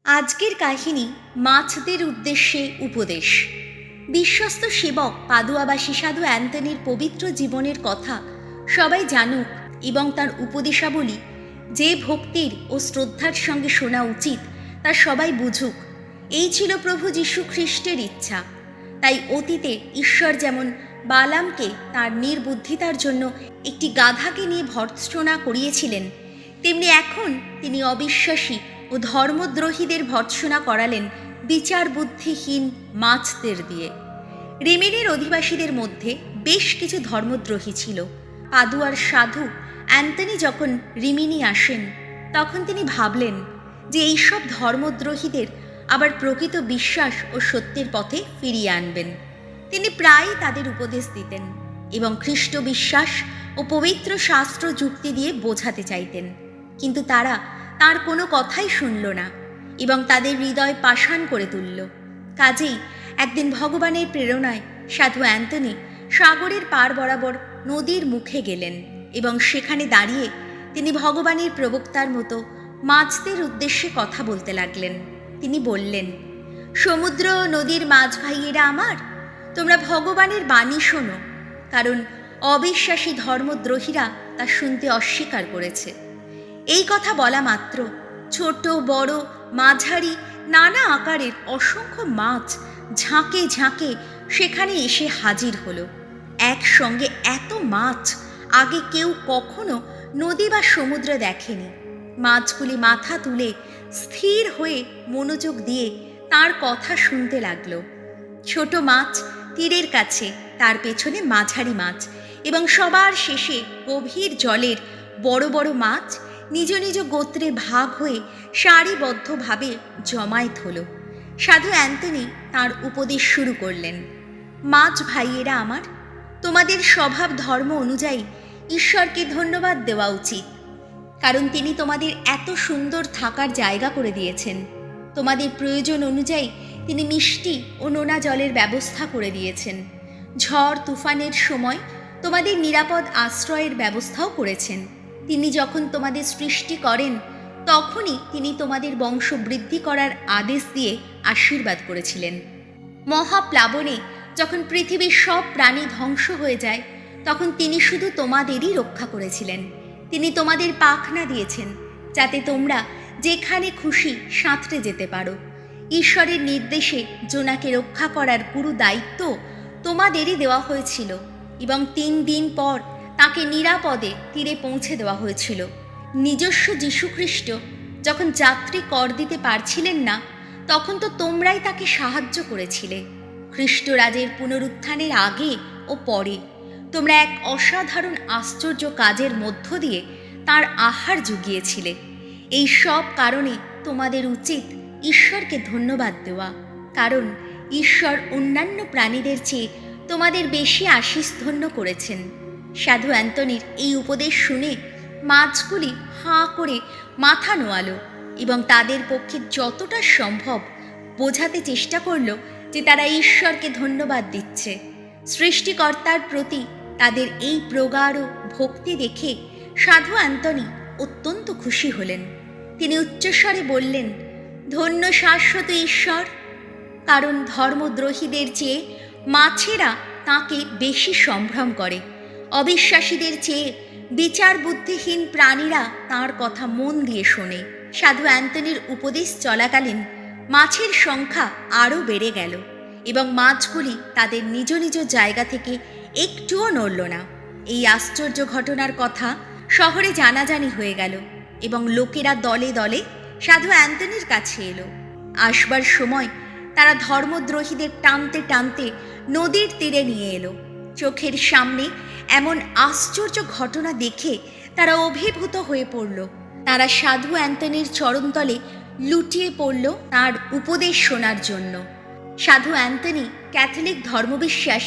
আজকের কাহিনী মাছদের উদ্দেশ্যে উপদেশ। বিশ্বস্ত সেবক পাদুয়াবাসী সাধু অ্যান্টনির পবিত্র জীবনের কথা সবাই জানুক এবং তার উপদেশাবলী যে ভক্তির ও শ্রদ্ধার সঙ্গে শোনা উচিত তা সবাই বুঝুক, এই ছিল প্রভু যীশু খ্রিস্টের ইচ্ছা। তাই অতীতে ঈশ্বর যেমন বালামকে তার নির্বুদ্ধিতার জন্য একটি গাধাকে নিয়ে ভর্ৎসনা করিয়েছিলেন, তেমনি এখন তিনি অবিশ্বাসী ও ধর্মদ্রোহীদের ভর্ৎসনা করালেন বিচার বুদ্ধিহীন মাছদের দিয়ে। রিমিনির অধিবাসীদের মধ্যে বেশ কিছু ধর্মদ্রোহী ছিল। পাদুয়ার সাধু অ্যান্টনি যখন রিমিনি আসেন, তখন তিনি ভাবলেন যে এইসব ধর্মদ্রোহীদের আবার প্রকৃত বিশ্বাস ও সত্যের পথে ফিরিয়ে আনবেন। তিনি প্রায়ই তাদের উপদেশ দিতেন এবং খ্রিস্ট বিশ্বাস ও পবিত্র শাস্ত্র যুক্তি দিয়ে বোঝাতে চাইতেন, কিন্তু তারা তার কোনো কথাই শুনল না এবং তাদের হৃদয় পাষাণ করে তুলল। কাজেই একদিন ভগবানের প্রেরণায় সাধু অ্যান্টনি সাগরের পার বরাবর নদীর মুখে গেলেন এবং সেখানে দাঁড়িয়ে তিনি ভগবানের প্রবক্তার মতো মাছদের উদ্দেশ্যে কথা বলতে লাগলেন। তিনি বললেন, সমুদ্র ও নদীর মাছ ভাইয়েরা আমার, তোমরা ভগবানের বাণী শোনো, কারণ অবিশ্বাসী ধর্মদ্রোহীরা তা শুনতে অস্বীকার করেছে। এই কথা বলা মাত্র ছোট বড় মাঝারি নানা আকারের অসংখ্য মাছ ঝাঁকে ঝাঁকে সেখানে এসে হাজির হলো। একসঙ্গে এত মাছ আগে কেউ কখনো নদী বা সমুদ্রে দেখেনি। মাছগুলি মাথা তুলে স্থির হয়ে মনোযোগ দিয়ে তার কথা শুনতে লাগলো। ছোট মাছ তীরের কাছে, তার পেছনে মাঝারি মাছ এবং সবার শেষে গভীর জলের বড় বড় মাছ নিজ নিজ গোত্রে ভাগ হয়ে সারিবদ্ধভাবে জমায়েত হল। সাধু অ্যান্টনি তাঁর উপদেশ শুরু করলেন, মাছ ভাইয়েরা আমার, তোমাদের স্বভাব ধর্ম অনুযায়ী ঈশ্বরকে ধন্যবাদ দেওয়া উচিত, কারণ তিনি তোমাদের এত সুন্দর থাকার জায়গা করে দিয়েছেন। তোমাদের প্রয়োজন অনুযায়ী তিনি মিষ্টি ও নোনা জলের ব্যবস্থা করে দিয়েছেন। ঝড় তুফানের সময় তোমাদের নিরাপদ আশ্রয়ের ব্যবস্থাও করেছেন। তিনি যখন তোমাদের সৃষ্টি করেন, তখনই তিনি তোমাদের বংশ বৃদ্ধি করার আদেশ দিয়ে আশীর্বাদ করেছিলেন। মহাপ্লাবনে যখন পৃথিবীর সব প্রাণী ধ্বংস হয়ে যায়, তখন তিনি শুধু তোমাদেরই রক্ষা করেছিলেন। তিনি তোমাদের পাখনা দিয়েছেন, যাতে তোমরা যেখানে খুশি সাঁতরে যেতে পারো। ঈশ্বরের নির্দেশে জোনাকে রক্ষা করার পুরো দায়িত্ব তোমাদেরই দেওয়া হয়েছিল এবং 3 দিন পর তাকে নিরাপদে তীরে পৌঁছে দেওয়া হয়েছিল। নিজস্ব যীশুখ্রিস্ট যখন যাত্রী কর দিতে পারছিলেন না, তখন তো তোমরাই তাকে সাহায্য করেছিলে। খ্রিস্টরাজের পুনরুত্থানের আগে ও পরে তোমরা এক অসাধারণ আশ্চর্য কাজের মধ্য দিয়ে তার আহার জুগিয়েছিলে। এই সব কারণে তোমাদের উচিত ঈশ্বরকে ধন্যবাদ দেওয়া, কারণ ঈশ্বর অন্যান্য প্রাণীদের চেয়ে তোমাদের বেশি আশীষ ধন্য করেছেন। সাধু অ্যান্টনির এই উপদেশ শুনে মাছগুলি হাঁ করে মাথা নোয়ালো এবং তাদের পক্ষে যতটা সম্ভব বোঝাতে চেষ্টা করল যে তারা ঈশ্বরকে ধন্যবাদ দিচ্ছে। সৃষ্টিকর্তার প্রতি তাদের এই প্রগাঢ় ভক্তি দেখে সাধু অ্যান্টনি অত্যন্ত খুশি হলেন। তিনি উচ্চস্বরে বললেন, ধন্য শাশ্বত ঈশ্বর, কারণ ধর্মদ্রোহীদের চেয়ে মাছেরা তাঁকে বেশি সম্ভ্রম করে। অবিশ্বাসীদের চেয়ে বিচার বুদ্ধিহীন প্রাণীরা তাঁর কথা মন দিয়ে শোনে। সাধু অ্যান্টনির উপদেশ চলাকালীন মাছের সংখ্যা আরও বেড়ে গেল এবং মাছগুলি তাদের নিজ নিজ জায়গা থেকে একটুও নড়ল না। এই আশ্চর্য ঘটনার কথা শহরে জানাজানি হয়ে গেল এবং লোকেরা দলে দলে সাধু অ্যান্টনির কাছে এলো। আসবার সময় তারা ধর্মদ্রোহীদের টানতে টানতে নদীর তীরে নিয়ে এলো। চোখের সামনে এমন আশ্চর্য ঘটনা দেখে তারা অভিভূত হয়ে পড়ল। তারা সাধু অ্যান্টনির চরণতলে লুটিয়ে পড়ল তার উপদেশ শোনার জন্য। সাধু অ্যান্টনি ক্যাথলিক ধর্মবিশ্বাস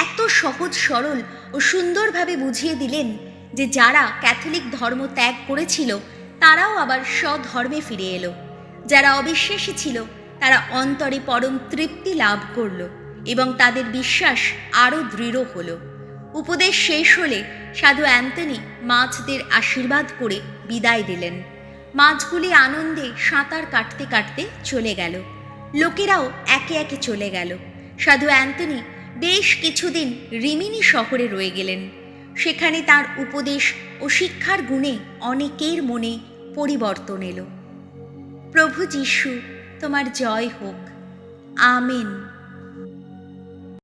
এত সহজ সরল ও সুন্দরভাবে বুঝিয়ে দিলেন যে যারা ক্যাথলিক ধর্ম ত্যাগ করেছিল তারাও আবার স্বধর্মে ফিরে এলো। যারা অবিশ্বাসী ছিল তারা অন্তরে পরম তৃপ্তি লাভ করল এবং তাদের বিশ্বাস আরও দৃঢ় হলো। উপদেশ শেষ হলে সাধু অ্যান্টনি মাছদের আশীর্বাদ করে বিদায় দিলেন। মাছগুলি আনন্দে সাঁতার কাটতে কাটতে চলে গেল। লোকেরাও একে একে চলে গেল। সাধু অ্যান্টনি বেশ কিছুদিন রিমিনি শহরে রয়ে গেলেন। সেখানে তার উপদেশ ও শিক্ষার গুণে অনেকের মনে পরিবর্তন এলো। প্রভু যীশু, তোমার জয় হোক। আমেন।